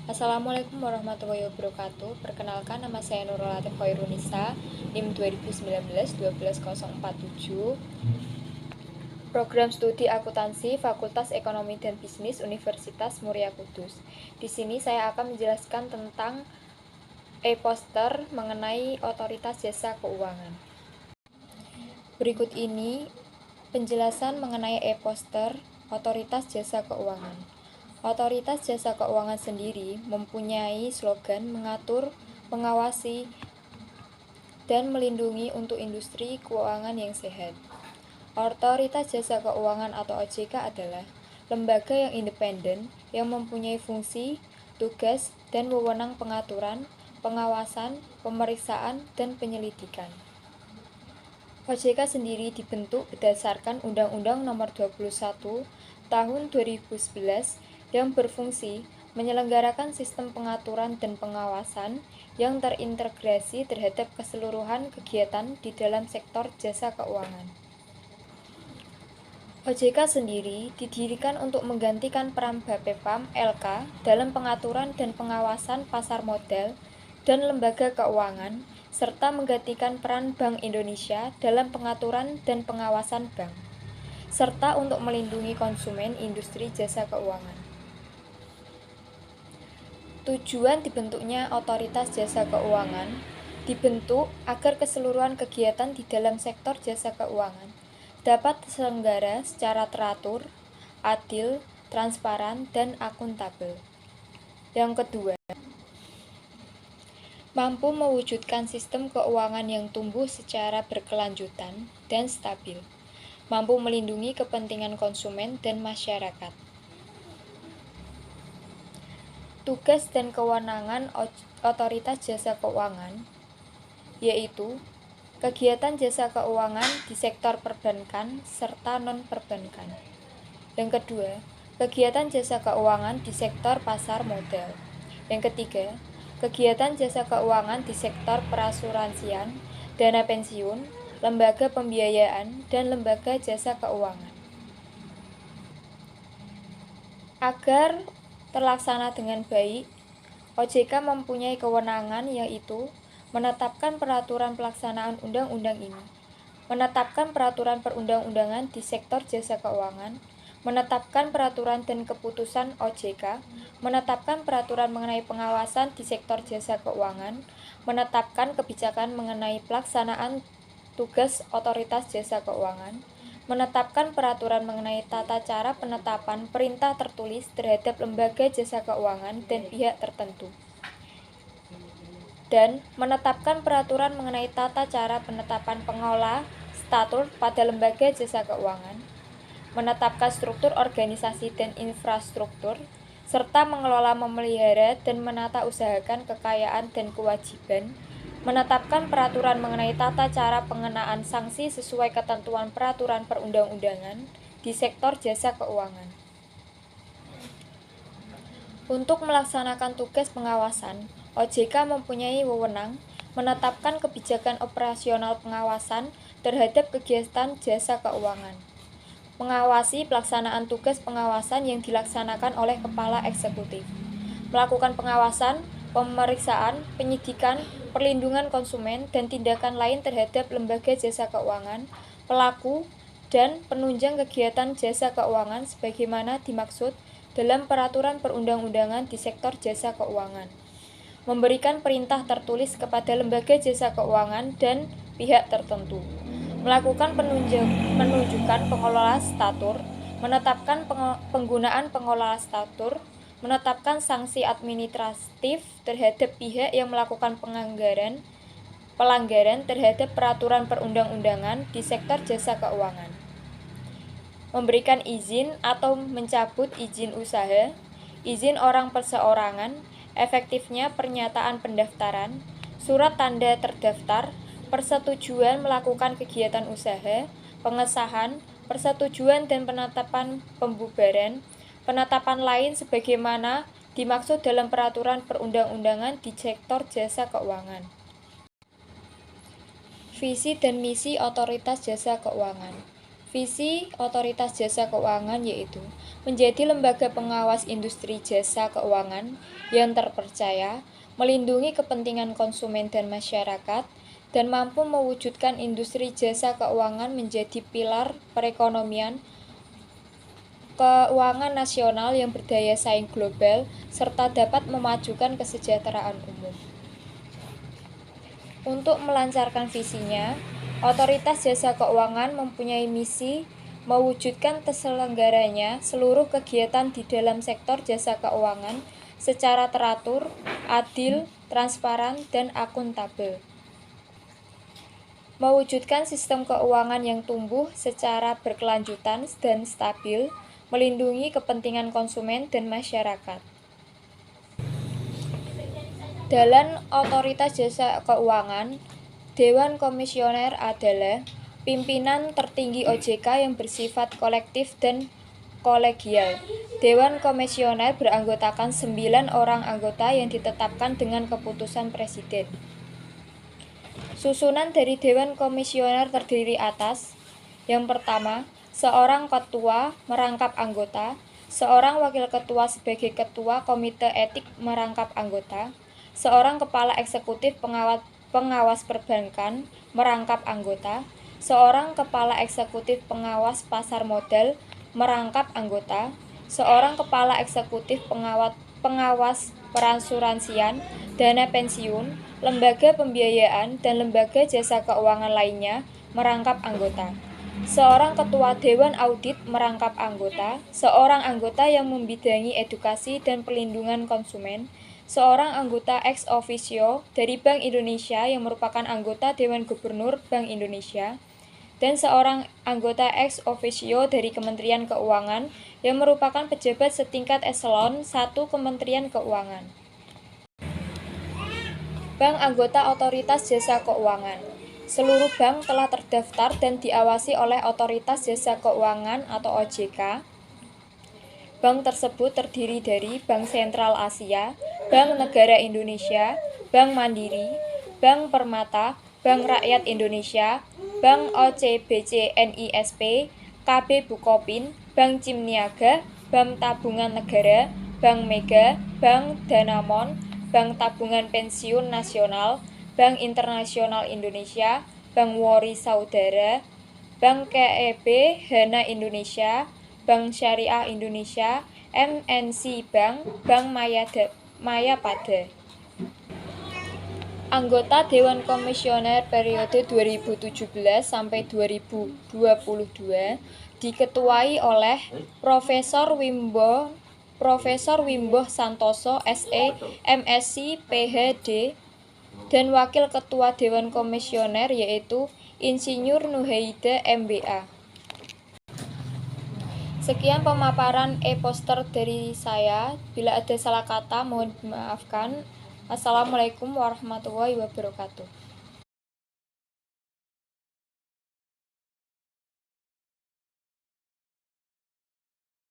Assalamualaikum warahmatullahi wabarakatuh. Perkenalkan, nama saya Nurul Latif Khairunisa, NIM 2019-12047, Program Studi Akuntansi, Fakultas Ekonomi dan Bisnis, Universitas Muria Kudus. Di sini saya akan menjelaskan tentang e-poster mengenai Otoritas Jasa Keuangan. Berikut ini penjelasan mengenai e-poster Otoritas Jasa Keuangan. Otoritas Jasa Keuangan sendiri mempunyai slogan mengatur, mengawasi, dan melindungi untuk industri keuangan yang sehat. Otoritas Jasa Keuangan atau OJK adalah lembaga yang independen yang mempunyai fungsi, tugas, dan wewenang pengaturan, pengawasan, pemeriksaan, dan penyelidikan. OJK sendiri dibentuk berdasarkan Undang-Undang Nomor 21 Tahun 2011 yang berfungsi menyelenggarakan sistem pengaturan dan pengawasan yang terintegrasi terhadap keseluruhan kegiatan di dalam sektor jasa keuangan. OJK sendiri didirikan untuk menggantikan peran Bapepam LK dalam pengaturan dan pengawasan pasar modal dan lembaga keuangan, serta menggantikan peran Bank Indonesia dalam pengaturan dan pengawasan bank, serta untuk melindungi konsumen industri jasa keuangan. Tujuan dibentuknya Otoritas Jasa Keuangan dibentuk agar keseluruhan kegiatan di dalam sektor jasa keuangan dapat terselenggara secara teratur, adil, transparan, dan akuntabel. Yang kedua, mampu mewujudkan sistem keuangan yang tumbuh secara berkelanjutan dan stabil, mampu melindungi kepentingan konsumen dan masyarakat. Tugas dan kewenangan Otoritas Jasa Keuangan yaitu kegiatan jasa keuangan di sektor perbankan serta non-perbankan. Yang kedua, kegiatan jasa keuangan di sektor pasar modal. Yang ketiga, kegiatan jasa keuangan di sektor perasuransian, dana pensiun, lembaga pembiayaan, dan lembaga jasa keuangan. Agar terlaksana dengan baik, OJK mempunyai kewenangan yaitu menetapkan peraturan pelaksanaan undang-undang ini, menetapkan peraturan perundang-undangan di sektor jasa keuangan, menetapkan peraturan dan keputusan OJK, menetapkan peraturan mengenai pengawasan di sektor jasa keuangan, menetapkan kebijakan mengenai pelaksanaan tugas Otoritas Jasa Keuangan, menetapkan peraturan mengenai tata cara penetapan perintah tertulis terhadap lembaga jasa keuangan dan pihak tertentu, dan menetapkan peraturan mengenai tata cara penetapan pengelola status pada lembaga jasa keuangan, menetapkan struktur organisasi dan infrastruktur, serta mengelola, memelihara, dan menata usahakan kekayaan dan kewajiban, menetapkan peraturan mengenai tata cara pengenaan sanksi sesuai ketentuan peraturan perundang-undangan di sektor jasa keuangan. Untuk melaksanakan tugas pengawasan, OJK mempunyai wewenang menetapkan kebijakan operasional pengawasan terhadap kegiatan jasa keuangan, mengawasi pelaksanaan tugas pengawasan yang dilaksanakan oleh Kepala Eksekutif, melakukan pengawasan, pemeriksaan, penyidikan, perlindungan konsumen, dan tindakan lain terhadap lembaga jasa keuangan, pelaku, dan penunjang kegiatan jasa keuangan sebagaimana dimaksud dalam peraturan perundang-undangan di sektor jasa keuangan, memberikan perintah tertulis kepada lembaga jasa keuangan dan pihak tertentu, melakukan penunjukan pengelola statur, menetapkan penggunaan pengelola statur, menetapkan sanksi administratif terhadap pihak yang melakukan pelanggaran terhadap peraturan perundang-undangan di sektor jasa keuangan, memberikan izin atau mencabut izin usaha, izin orang perseorangan, efektifnya pernyataan pendaftaran, surat tanda terdaftar, persetujuan melakukan kegiatan usaha, pengesahan, persetujuan dan penetapan pembubaran, penetapan lain sebagaimana dimaksud dalam peraturan perundang-undangan di sektor jasa keuangan. Visi dan misi Otoritas Jasa Keuangan. Visi Otoritas Jasa Keuangan yaitu menjadi lembaga pengawas industri jasa keuangan yang terpercaya, melindungi kepentingan konsumen dan masyarakat, dan mampu mewujudkan industri jasa keuangan menjadi pilar perekonomian keuangan nasional yang berdaya saing global, serta dapat memajukan kesejahteraan umum. Untuk melancarkan visinya, Otoritas Jasa Keuangan mempunyai misi mewujudkan terselenggaranya seluruh kegiatan di dalam sektor jasa keuangan secara teratur, adil, transparan, dan akuntabel. Mewujudkan sistem keuangan yang tumbuh secara berkelanjutan dan stabil, melindungi kepentingan konsumen dan masyarakat. Dalam Otoritas Jasa Keuangan, Dewan Komisioner adalah pimpinan tertinggi OJK yang bersifat kolektif dan kolegial. Dewan Komisioner beranggotakan 9 orang anggota yang ditetapkan dengan keputusan Presiden. Susunan dari Dewan Komisioner terdiri atas: yang pertama, seorang ketua merangkap anggota, seorang wakil ketua sebagai ketua komite etik merangkap anggota, seorang kepala eksekutif pengawas perbankan merangkap anggota, seorang kepala eksekutif pengawas pasar modal merangkap anggota, seorang kepala eksekutif pengawas perasuransian, dana pensiun, lembaga pembiayaan, dan lembaga jasa keuangan lainnya merangkap anggota. Seorang ketua Dewan Audit merangkap anggota, seorang anggota yang membidangi edukasi dan perlindungan konsumen, seorang anggota ex officio dari Bank Indonesia yang merupakan anggota Dewan Gubernur Bank Indonesia, dan seorang anggota ex officio dari Kementerian Keuangan yang merupakan pejabat setingkat eselon 1 Kementerian Keuangan. Bank anggota Otoritas Jasa Keuangan. Seluruh bank telah terdaftar dan diawasi oleh Otoritas Jasa Keuangan atau OJK. Bank tersebut terdiri dari Bank Sentral Asia, Bank Negara Indonesia, Bank Mandiri, Bank Permata, Bank Rakyat Indonesia, Bank OCBC NISP, KB Bukopin, Bank Cimniaga, Bank Tabungan Negara, Bank Mega, Bank Danamon, Bank Tabungan Pensiun Nasional, Bank Internasional Indonesia, Bank Wori Saudara, Bank KEB Hana Indonesia, Bank Syariah Indonesia, MNC Bank, Bank Mayapada. Anggota Dewan Komisioner periode 2017 sampai 2022 diketuai oleh Profesor Wimbo Santoso SE, MSc, PhD, dan Wakil Ketua Dewan Komisioner yaitu Insinyur Nuhaida MBA. Sekian pemaparan e-poster dari saya. Bila ada salah kata mohon dimaafkan. Assalamualaikum warahmatullahi wabarakatuh.